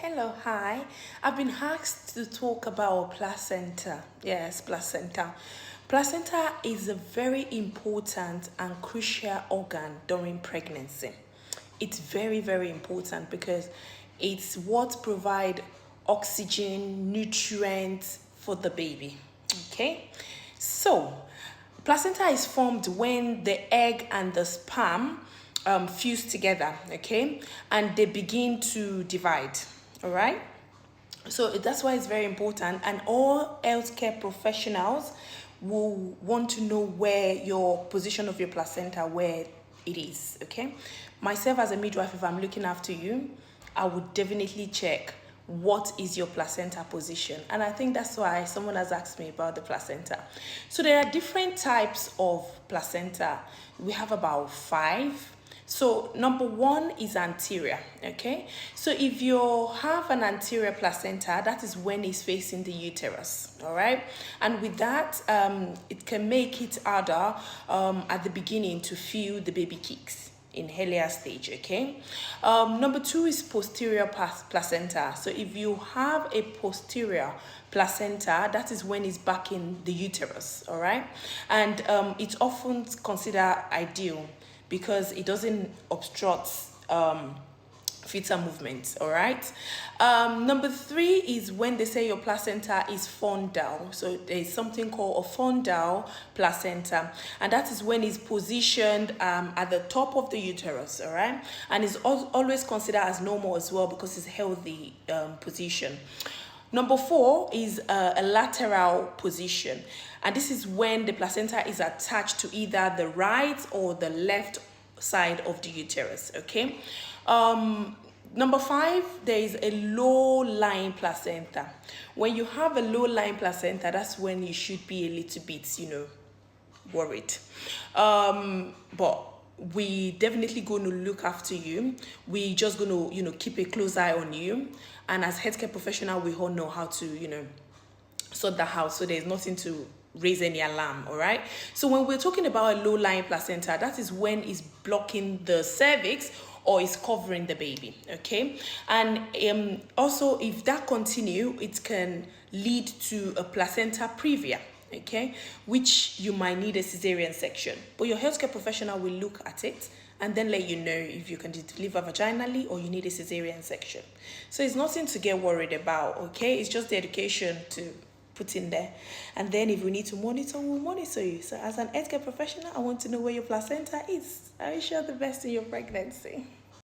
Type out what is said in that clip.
Hello, hi. I've been asked to talk about placenta. Yes, placenta. Placenta is a very important and crucial organ during pregnancy. It's very, very important because it's what provide oxygen, nutrients for the baby. Okay, so placenta is formed when the egg and the sperm fuse together, okay, and they begin to divide. All right, so that's why it's very important, and all healthcare professionals will want to know where your position of your placenta, where it is. Okay, myself as a midwife, if I'm looking after you, I would definitely check what is your placenta position, and I think that's why someone has asked me about the placenta. So there are different types of placenta. We have about 5. So number 1 is anterior, okay? So if you have an anterior placenta, that is when it's facing the uterus, all right? And with that, it can make it harder at the beginning to feel the baby kicks in earlier stage, okay? Number 2 is posterior placenta. So if you have a posterior placenta, that is when it's back in the uterus, all right? And it's often considered ideal because it doesn't obstruct fetal movements, all right? Number 3 is when they say your placenta is fondal. So there's something called a fondal placenta, and that is when it's positioned at the top of the uterus, all right? And it's always considered as normal as well because it's healthy position. Number 4 is a lateral position, and this is when the placenta is attached to either the right or the left side of the uterus, okay? Number 5, there is a low-lying placenta. When you have a low-lying placenta, that's when you should be a little bit, worried. But we definitely going to look after you. We just going to keep a close eye on you, and as healthcare professional, we all know how to sort that out, so there's nothing to raise any alarm. All right, so when we're talking about a low-lying placenta, that is when it's blocking the cervix or is covering the baby, okay? And also, if that continue, it can lead to a placenta previa, okay, which you might need a cesarean section. But your healthcare professional will look at it and then let you know if you can deliver vaginally or you need a cesarean section. So it's nothing to get worried about, okay? It's just the education to put in there. And then if we need to monitor, we'll monitor you. So as an healthcare professional, I want to know where your placenta is. I wish you all the best in your pregnancy.